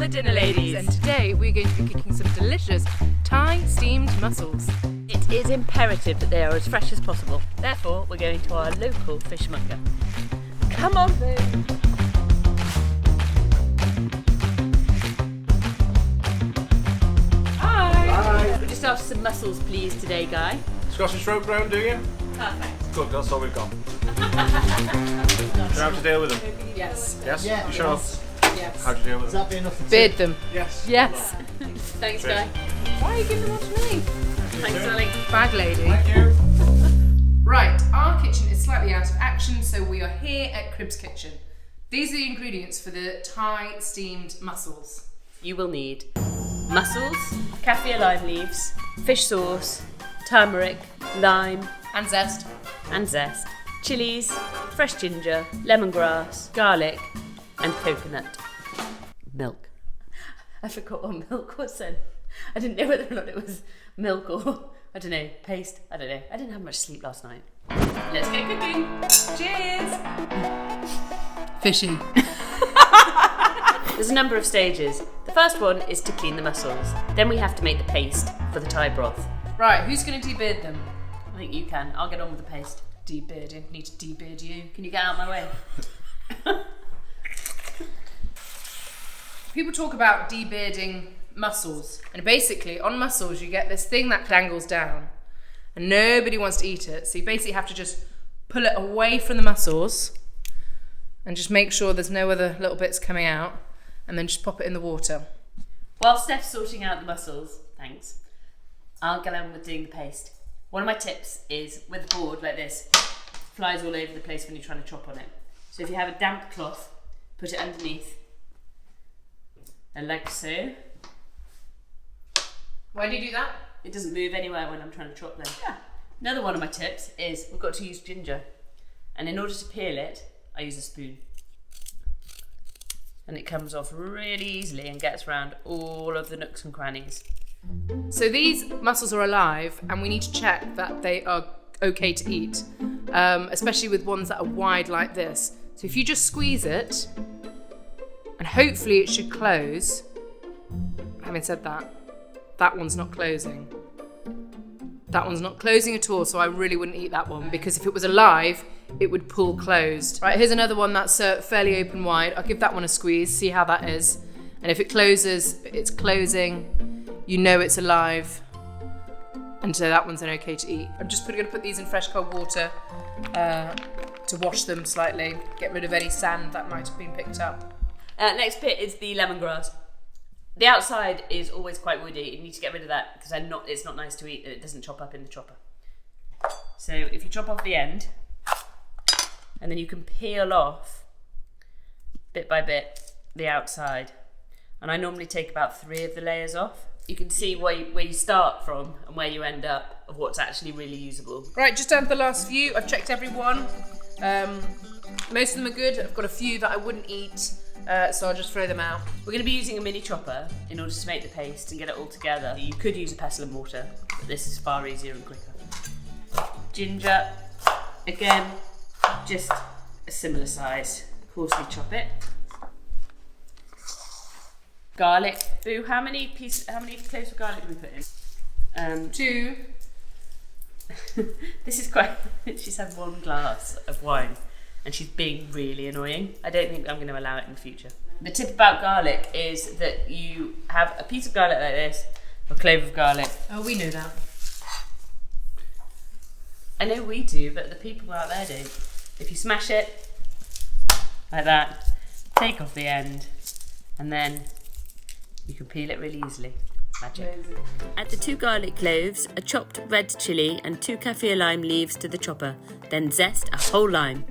the dinner ladies, and today we're going to be cooking some delicious Thai steamed mussels. it is imperative that they are as fresh as possible. Therefore, we're going to our local fishmonger. Come on, babe. Hi. We're just after some mussels, please, today, Guy. Scottish throat ground, do you? Perfect. Good, that's all we've got. Do you have to deal with them? Yes. Yes? Yeah. You sure? Yes. How'd you deal with Does them? that be enough for Beard them. Yes. Yes. Thanks, Cheers. Guy. Why are you giving them all to me? Thanks, darling. Bag lady. Thank you. Right, our kitchen is slightly out of action, so we are here at Crib's Kitchen. These are the ingredients for the Thai steamed mussels. You will need mussels, kaffir lime leaves, fish sauce, turmeric, lime, And zest. and zest, chilies, fresh ginger, lemongrass, garlic, and coconut milk. I forgot what milk was then. I didn't know whether or not it was milk or, I don't know, paste. I don't know. I didn't have much sleep last night. Let's get cooking. Cheers. Fishy. There's a number of stages. The first one is to clean the mussels. Then we have to make the paste for the Thai broth. Right, who's going to debeard them? I think you can. I'll get on with the paste. Debearding. Need to debeard you. Can you get out of my way? People talk about debearding mussels, and basically on mussels you get this thing that dangles down and nobody wants to eat it, so you basically have to just pull it away from the mussels and just make sure there's no other little bits coming out, and then just pop it in the water. While Steph's sorting out the mussels, thanks, I'll get on with doing the paste. One of my tips is with a board like this, flies all over the place when you're trying to chop on it. So if you have a damp cloth, put it underneath, and like so. Why do you do that? It doesn't move anywhere when I'm trying to chop them. Yeah. Another one of my tips is we've got to use ginger. And in order to peel it, I use a spoon. And it comes off really easily and gets around all of the nooks and crannies. So these mussels are alive, and we need to check that they are okay to eat, especially with ones that are wide like this. So if you just squeeze it, and hopefully it should close. Having said that, that one's not closing. That one's not closing at all, so I really wouldn't eat that one, because if it was alive, it would pull closed. Right, here's another one that's fairly open wide. I'll give that one a squeeze, see how that is. And if it closes, it's closing, you know it's alive. And so that one's then okay to eat. I'm just going to put these in fresh cold water to wash them slightly, get rid of any sand that might have been picked up. Next bit is the lemongrass. The outside is always quite woody. You need to get rid of that because it's not nice to eat and it doesn't chop up in the chopper. So if you chop off the end, and then you can peel off bit by bit the outside. And I normally take about 3 of the layers off. You can see where you start from and where you end up of what's actually really usable. Right, just down to the last few. I've checked every one. Most of them are good. I've got a few that I wouldn't eat, so I'll just throw them out. We're going to be using a mini chopper in order to make the paste and get it all together. You could use a pestle and mortar, but this is far easier and quicker. Ginger, again, just a similar size. Coarsely chop it. Garlic. Boo, how many cloves of garlic do we put in? 2. This is quite. She's had 1 glass of wine and she's being really annoying. I don't think I'm going to allow it in the future. The tip about garlic is that you have a piece of garlic like this, a clove of garlic. Oh, we know that. I know we do, but the people out there don't. If you smash it like that, take off the end, and then you can peel it really easily. Magic. Amazing. Add the 2 garlic cloves, a chopped red chilli, and 2 kaffir lime leaves to the chopper. Then zest a whole lime.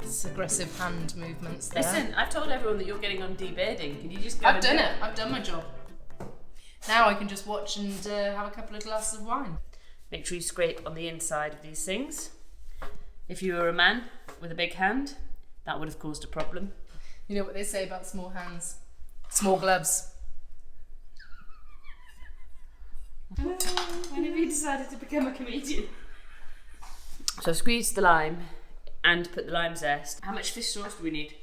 It's aggressive hand movements there. Listen, I've told everyone that you're getting on debearding. Can you just go? I've done it. I've done my job. Now I can just watch and have a couple of glasses of wine. Make sure you scrape on the inside of these things. If you were a man with a big hand, that would have caused a problem. You know what they say about small hands? Small gloves. When have you decided to become a comedian? So I've squeezed the lime and put the lime zest. How much fish sauce do we need?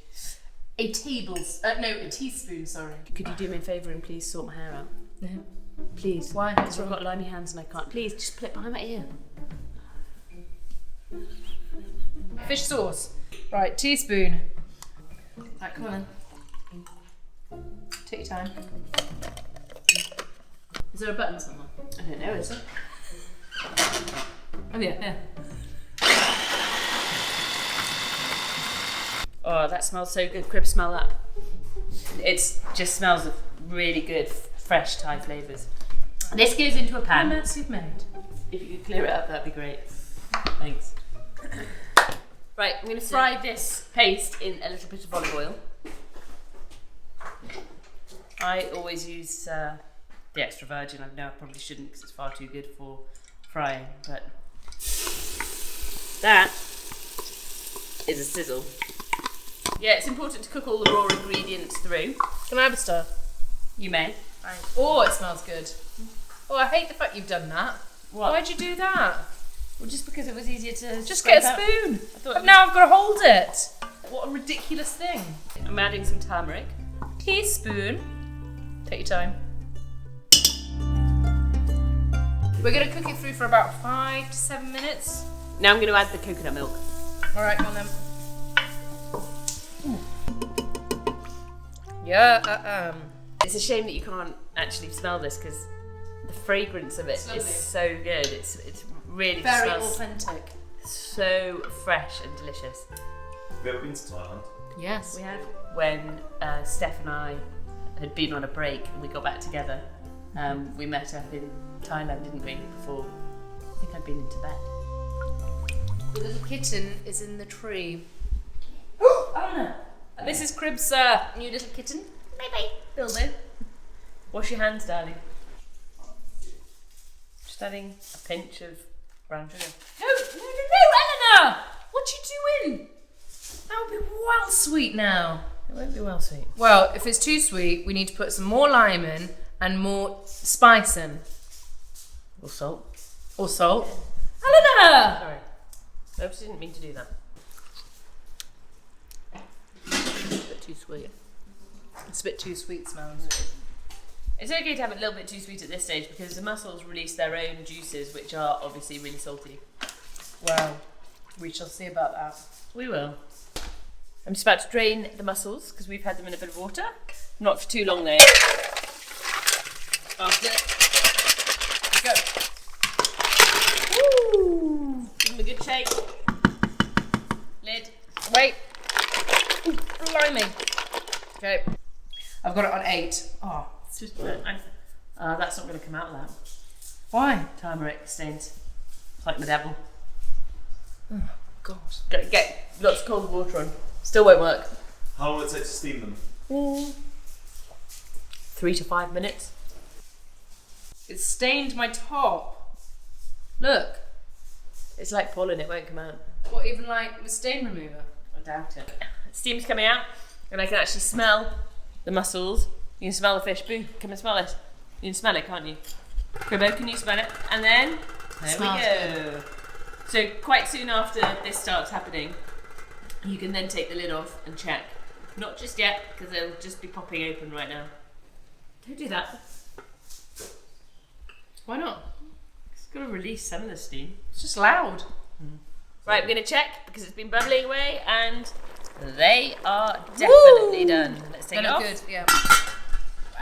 a teaspoon, sorry. Could you do me a favour and please sort my hair out? No. Please. Why? Because I've got limey hands and I can't. Please, just put it behind my ear. Fish sauce. Right, teaspoon. Right, come on then. Take your time. Is there a button somewhere? I don't know, is there? Oh yeah. Oh, that smells so good. Crib, smell that. It just smells of really good, fresh Thai flavours. This goes into a How pan. mess you've made? If you could clear it up, that'd be great. Thanks. Right, I'm going to fry this paste in a little bit of olive oil. I always use the extra virgin. I know I probably shouldn't because it's far too good for frying, but that is a sizzle. Yeah, it's important to cook all the raw ingredients through. Can I have a stir? You may. Thanks. Oh, it smells good. Oh, I hate the fact you've done that. What? Why'd you do that? Well, just because it was easier to Just scrape get a out. spoon. I thought But now I've got to hold it. What a ridiculous thing. I'm adding some turmeric. Teaspoon. Take your time. We're going to cook it through for about 5 to 7 minutes. Now I'm going to add the coconut milk. All right, come on then. Yeah. It's a shame that you can't actually smell this because the fragrance of it It's lovely. is so good. It's really Very smells authentic. so fresh and delicious. Have you ever been to Thailand? Yes. We had when Steph and I had been on a break and we got back together. We met up in Thailand, didn't we? Before I think I'd been in Tibet. The little kitten is in the tree. Eleanor! This is Crib's new little kitten. Maybe. Building. Wash your hands, darling. Just adding a pinch of brown sugar. No, Eleanor! What you doing? That would be well sweet now. It won't be well sweet. Well, if it's too sweet, we need to put some more lime in and more spice in. Or salt. Or salt. Eleanor! Sorry. I just didn't mean to do that. It's a bit too sweet. It's a bit too sweet smelling. It's okay to have it a little bit too sweet at this stage because the mussels release their own juices, which are obviously really salty. Well, we shall see about that. We will. I'm just about to drain the mussels because we've had them in a bit of water. Not for too long though. After. Go. Woo! Give them a good shake. Lid. Wait. Ooh, blimey. Okay. I've got it on 8. Oh. It's just, that's not going to come out of that. Why? Turmeric stains. It's like the devil. Oh, God. Get lots of cold water on. Still won't work. How long will it take to steam them? 3 to 5 minutes. It stained my top. Look. It's like pollen, it won't come out. What, even like with stain remover? I doubt it. Steam's coming out, and I can actually smell the mussels. You can smell the fish. Boo, come and smell it. You can smell it, can't you? Cribbo, can you smell it? And then, there Smells we go. So quite soon after this starts happening, you can then take the lid off and check. Not just yet, because they'll just be popping open right now. Don't do that. Why not? It's got to release some of the steam. It's just loud. Right, we're going to check because it's been bubbling away and they are definitely done. Let's take They it look off. good, yeah.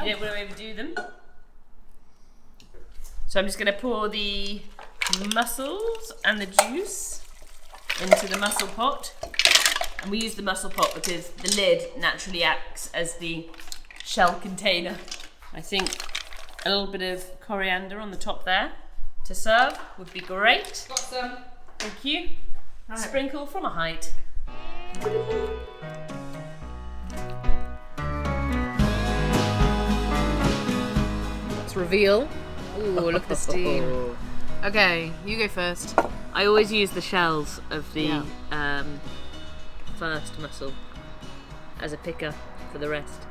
You don't want to overdo them. So I'm just going to pour the mussels and the juice into the mussel pot. And we use the mussel pot because the lid naturally acts as the shell container. I think a little bit of coriander on the top there to serve would be great. Got some. Thank you. Right. Sprinkle from a height. Let's reveal. Ooh, look at the steam. Okay, you go first. I always use the shells of the first mussel as a picker for the rest.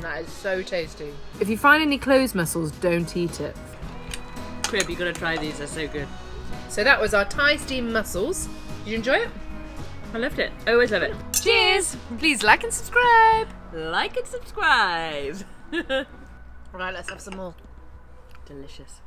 That is so tasty. If you find any closed mussels, don't eat it. Crib, you gotta try these, they're so good. So that was our Thai steamed mussels. Did you enjoy it? I loved it. I always love it. Cheers! Please like and subscribe. Like and subscribe. Right, let's have some more. Delicious.